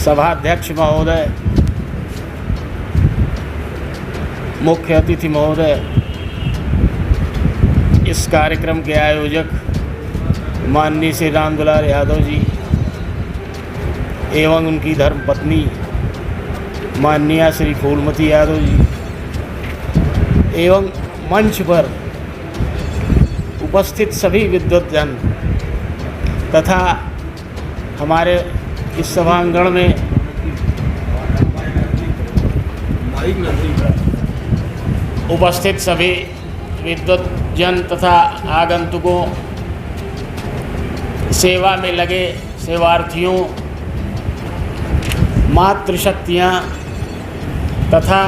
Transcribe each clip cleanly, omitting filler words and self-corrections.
सभाध्यक्ष महोदय, मुख्य अतिथि महोदय, इस कार्यक्रम के आयोजक माननीय श्री राम दुलार यादव जी एवं उनकी धर्मपत्नी माननीय श्री फूलमती यादव जी एवं मंच पर उपस्थित सभी विद्वद्जन तथा हमारे इस सभांगण में उपस्थित सभी विद्वद्जन तथा आगंतुकों, सेवा में लगे सेवार्थियों, मातृशक्तियाँ तथा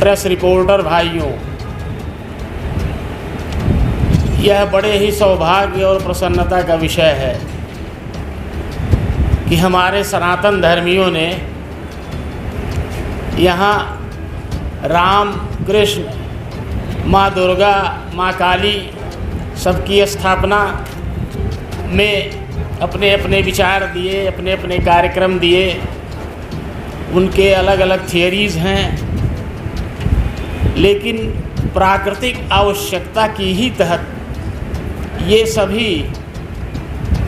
प्रेस रिपोर्टर भाइयों, यह बड़े ही सौभाग्य और प्रसन्नता का विषय है कि हमारे सनातन धर्मियों ने यहाँ राम, कृष्ण, माँ दुर्गा, माँ काली सबकी स्थापना में अपने अपने विचार दिए, अपने अपने कार्यक्रम दिए। उनके अलग अलग थियरीज़ हैं, लेकिन प्राकृतिक आवश्यकता की ही तहत ये सभी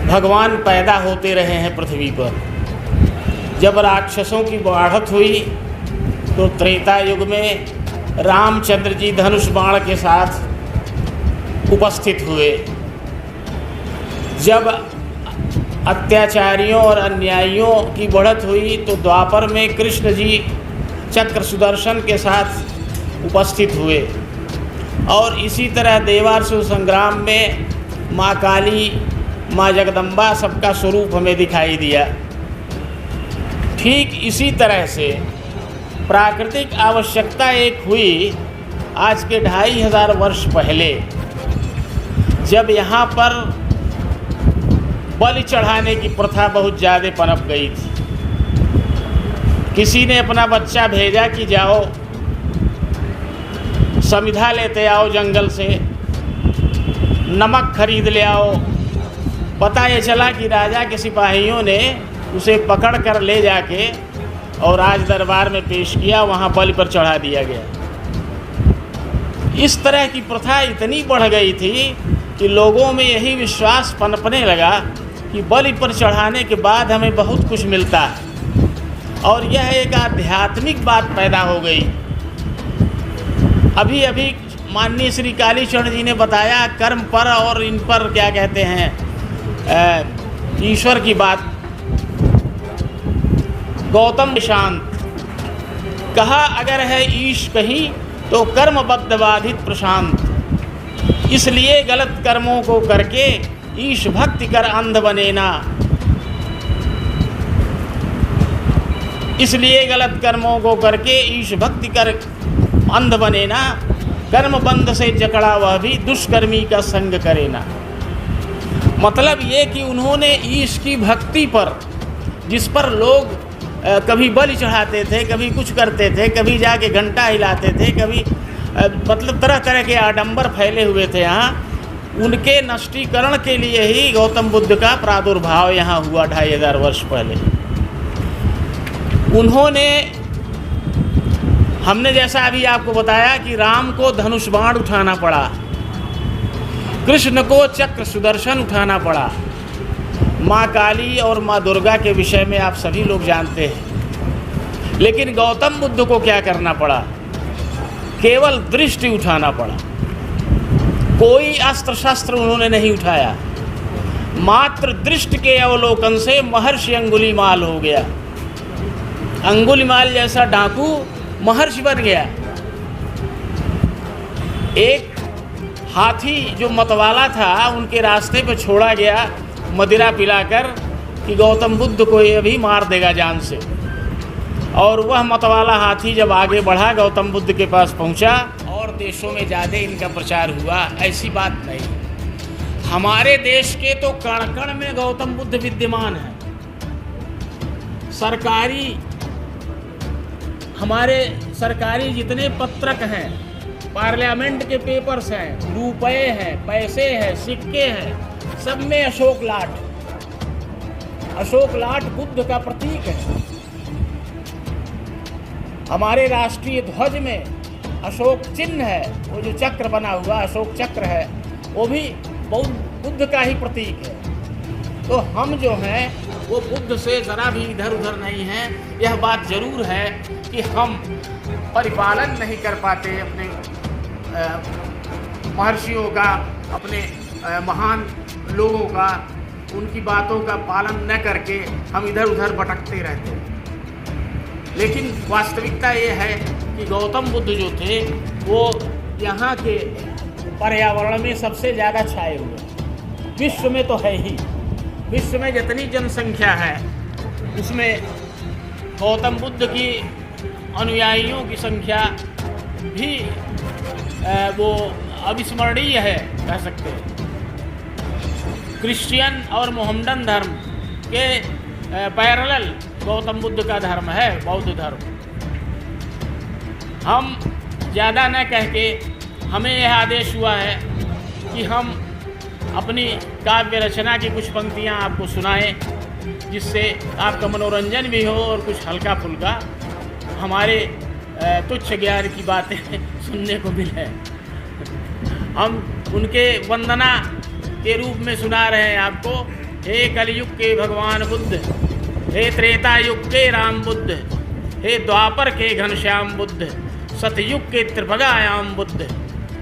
भगवान पैदा होते रहे हैं पृथ्वी पर। जब राक्षसों की बढ़त हुई तो त्रेता युग में रामचंद्र जी धनुष बाण के साथ उपस्थित हुए। जब अत्याचारियों और अन्यायियों की बढ़त हुई तो द्वापर में कृष्ण जी चक्र सुदर्शन के साथ उपस्थित हुए। और इसी तरह देवासुर संग्राम में माँ काली, माँ जगदम्बा सबका स्वरूप हमें दिखाई दिया। ठीक इसी तरह से प्राकृतिक आवश्यकता एक हुई आज के 2500 वर्ष पहले, जब यहाँ पर बलि चढ़ाने की प्रथा बहुत ज़्यादा पनप गई थी। किसी ने अपना बच्चा भेजा कि जाओ समिधा लेते आओ, जंगल से नमक खरीद ले आओ। पता ये चला कि राजा के सिपाहियों ने उसे पकड़ कर ले जाके और राज दरबार में पेश किया, वहाँ बलि पर चढ़ा दिया गया। इस तरह की प्रथा इतनी बढ़ गई थी कि लोगों में यही विश्वास पनपने लगा कि बलि पर चढ़ाने के बाद हमें बहुत कुछ मिलता है, और यह एक आध्यात्मिक बात पैदा हो गई। अभी अभी माननीय श्री कालीचरण जी ने बताया कर्म पर और इन पर क्या कहते हैं, ईश्वर की बात। गौतम शांत कहा, अगर है ईश कहीं तो कर्मबद्ध बाधित प्रशांत। इसलिए गलत कर्मों को करके ईश भक्ति कर अंध बने ना। इसलिए गलत कर्मों को करके ईश भक्ति कर अंध बने ना। कर्म बंध से जकड़ा वह भी दुष्कर्मी का संग करे ना। मतलब ये कि उन्होंने ईश की भक्ति पर, जिस पर लोग कभी बलि चढ़ाते थे, कभी कुछ करते थे, कभी जाके घंटा हिलाते थे, कभी मतलब तरह तरह के आडंबर फैले हुए थे यहाँ, उनके नष्टीकरण के लिए ही गौतम बुद्ध का प्रादुर्भाव यहाँ हुआ 2500 वर्ष पहले। उन्होंने, हमने जैसा अभी आपको बताया कि राम को धनुष बाण उठाना पड़ा, कृष्ण को चक्र सुदर्शन उठाना पड़ा, माँ काली और माँ दुर्गा के विषय में आप सभी लोग जानते हैं। लेकिन गौतम बुद्ध को क्या करना पड़ा? केवल दृष्टि उठाना पड़ा। कोई अस्त्र शस्त्र उन्होंने नहीं उठाया, मात्र दृष्टि के अवलोकन से महर्षि अंगुलीमाल हो गया। अंगुलीमाल जैसा डाकू महर्षि बन गया। एक हाथी जो मतवाला था उनके रास्ते पे छोड़ा गया मदिरा पिलाकर कि गौतम बुद्ध को ये अभी मार देगा जान से। और वह मतवाला हाथी जब आगे बढ़ा, गौतम बुद्ध के पास पहुंचा और देशों में ज़्यादा इनका प्रचार हुआ। ऐसी बात नहीं, हमारे देश के तो कण कण में गौतम बुद्ध विद्यमान है। हमारे सरकारी जितने पत्रक हैं, पार्लियामेंट के पेपर्स हैं, रुपए हैं, पैसे हैं, सिक्के हैं, सब में अशोक लाट। अशोक लाट बुद्ध का प्रतीक है। हमारे राष्ट्रीय ध्वज में अशोक चिन्ह है, वो जो चक्र बना हुआ अशोक चक्र है, वो भी बुद्ध का ही प्रतीक है। तो हम जो हैं वो बुद्ध से ज़रा भी इधर उधर नहीं हैं। यह बात ज़रूर है कि हम परिपालन नहीं कर पाते अपने महर्षियों का, अपने महान लोगों का, उनकी बातों का पालन न करके हम इधर उधर भटकते रहते हैं। लेकिन वास्तविकता ये है कि गौतम बुद्ध जो थे वो यहाँ के पर्यावरण में सबसे ज़्यादा छाए हुए। विश्व में तो है ही, विश्व में जितनी जनसंख्या है उसमें गौतम बुद्ध की अनुयायियों की संख्या भी वो अविस्मरणीय है, कह सकते हैं। क्रिश्चियन और मोहम्मदन धर्म के पैरेलल गौतम बुद्ध का धर्म है बौद्ध धर्म। हम ज़्यादा न कह के हमें यह आदेश हुआ है कि हम अपनी काव्य रचना की कुछ पंक्तियाँ आपको सुनाएं, जिससे आपका मनोरंजन भी हो और कुछ हल्का फुल्का हमारे तुच्छ ज्ञान की बातें सुनने को मिले। हम उनके वंदना के रूप में सुना रहे हैं आपको। हे कलयुग के भगवान बुद्ध, हे त्रेता युग के राम बुद्ध, हे द्वापर के घनश्याम बुद्ध, सतयुग के त्रिभगायाम बुद्ध,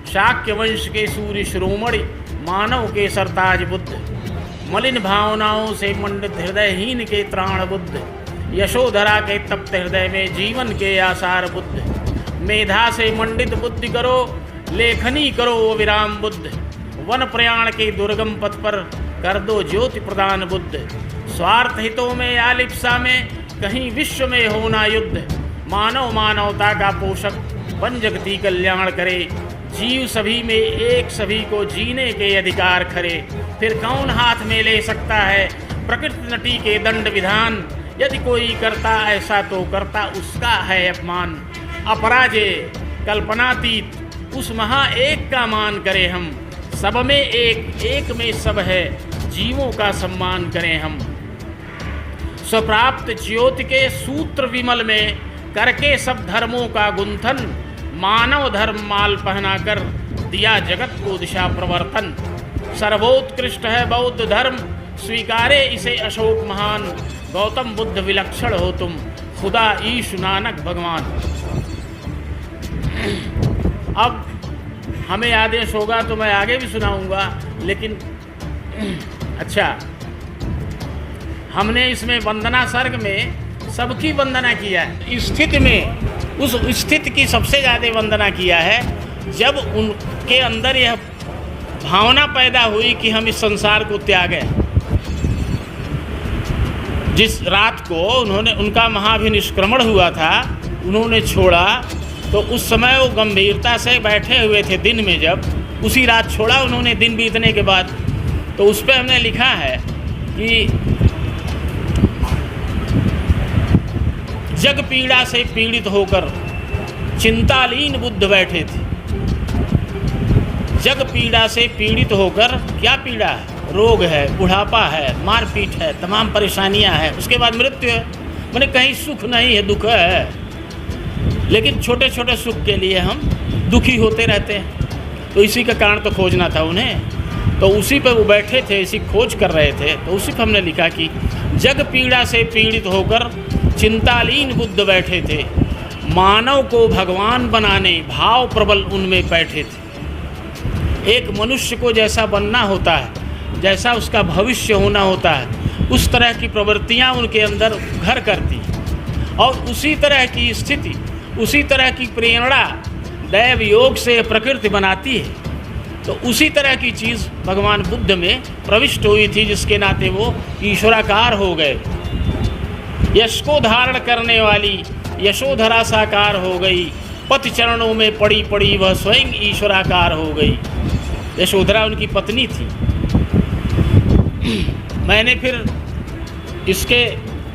शाक्य वंश के सूर्य शिरोमणि, मानव के सरताज बुद्ध, मलिन भावनाओं से मंडित हृदयहीन के त्राण बुद्ध, यशोधरा के तप्त हृदय में जीवन के आसार बुद्ध, मेधा से मंडित बुद्धि करो, लेखनी करो विराम बुद्ध, वन प्रयाण के दुर्गम पथ पर कर दो ज्योति प्रदान बुद्ध, स्वार्थ हितों में या लिप्सा में कहीं विश्व में होना युद्ध, मानव मानवता का पोषक बन जगती कल्याण करे, जीव सभी में एक सभी को जीने के अधिकार खरे, फिर कौन हाथ में ले सकता है प्रकृति नटी के दंड विधान, यदि कोई करता ऐसा तो करता उसका है अपमान, अपराजय कल्पनातीत उस महा एक का मान करें हम, सब में एक एक में सब है जीवों का सम्मान करें हम, स्वप्राप्त ज्योति के सूत्र विमल में करके सब धर्मों का गुंथन, मानव धर्म माल पहना कर दिया जगत को दिशा प्रवर्तन, सर्वोत्कृष्ट है बौद्ध धर्म स्वीकारे इसे अशोक महान, गौतम बुद्ध विलक्षण हो तुम खुदा ईश नानक भगवान। अब हमें आदेश होगा तो मैं आगे भी सुनाऊंगा, लेकिन अच्छा, हमने इसमें वंदना सर्ग में सबकी वंदना किया है। स्थिति में उस स्थिति की सबसे ज़्यादा वंदना किया है जब उनके अंदर यह भावना पैदा हुई कि हम इस संसार को त्यागें। जिस रात को उनका महाभिनिष्क्रमण हुआ था, उन्होंने छोड़ा, तो उस समय वो गंभीरता से बैठे हुए थे। दिन में जब उसी रात छोड़ा उन्होंने, दिन बीतने के बाद, तो उस पर हमने लिखा है कि जग पीड़ा से पीड़ित होकर चिंतालीन बुद्ध बैठे थे। जग पीड़ा से पीड़ित होकर, क्या पीड़ा है? रोग है, बुढ़ापा है, मारपीट है, तमाम परेशानियां हैं, उसके बाद मृत्यु है। मैंने कहीं सुख नहीं है, दुख है, लेकिन छोटे छोटे सुख के लिए हम दुखी होते रहते हैं। तो इसी का कारण तो खोजना था उन्हें, तो उसी पर वो बैठे थे, इसी खोज कर रहे थे। तो उसी पर हमने लिखा कि जग पीड़ा से पीड़ित होकर चिंतालीन बुद्ध बैठे थे, मानव को भगवान बनाने भाव प्रबल उनमें बैठे थे। एक मनुष्य को जैसा बनना होता है, जैसा उसका भविष्य होना होता है, उस तरह की प्रवृत्तियां उनके अंदर घर करती, और उसी तरह की स्थिति, उसी तरह की प्रेरणा दैव योग से प्रकृति बनाती है। तो उसी तरह की चीज़ भगवान बुद्ध में प्रविष्ट हुई थी, जिसके नाते वो ईश्वराकार हो गए। यश को धारण करने वाली यशोधरा साकार हो गई, पति चरणों में पड़ी पड़ी वह स्वयं ईश्वराकार हो गई। यशोधरा उनकी पत्नी थी। मैंने फिर इसके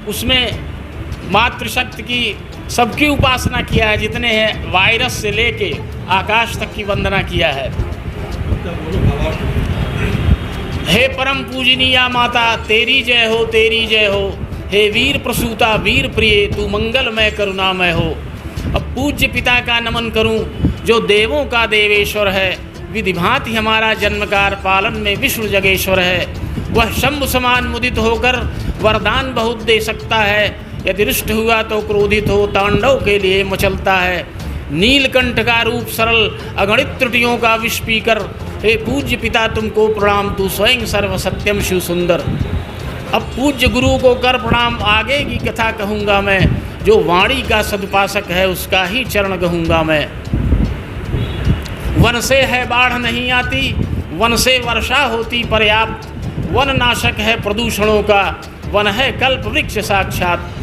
उसमें मातृशक्ति की सबकी उपासना किया है, जितने हैं, वायरस से लेके आकाश तक की वंदना किया है। हे परम पूजनीया माता तेरी जय हो, तेरी जय हो। हे वीर प्रसूता वीर प्रिय तू मंगलमय करुणामय हो। अब पूज्य पिता का नमन करूं जो देवों का देवेश्वर है, विधि भांति हमारा जन्मकार पालन में विष्णु जगेश्वर है। वह शंभु समान मुदित होकर वरदान बहुत दे सकता है, यदि रुष्ट हुआ तो क्रोधित हो तांडव के लिए मचलता है। नीलकंठ का रूप सरल अगणित त्रुटियों का विष पीकर, हे पूज्य पिता तुमको प्रणाम, तू स्वयं सर्व सत्यम शिव सुंदर। अब पूज्य गुरु को कर प्रणाम, आगे की कथा कहूँगा मैं, जो वाणी का सदुपासक है उसका ही चरण कहूँगा मैं। वन से है बाढ़ नहीं आती, वन से वर्षा होती पर्याप्त, वन नाशक है प्रदूषणों का, वन है कल्प वृक्ष साक्षात।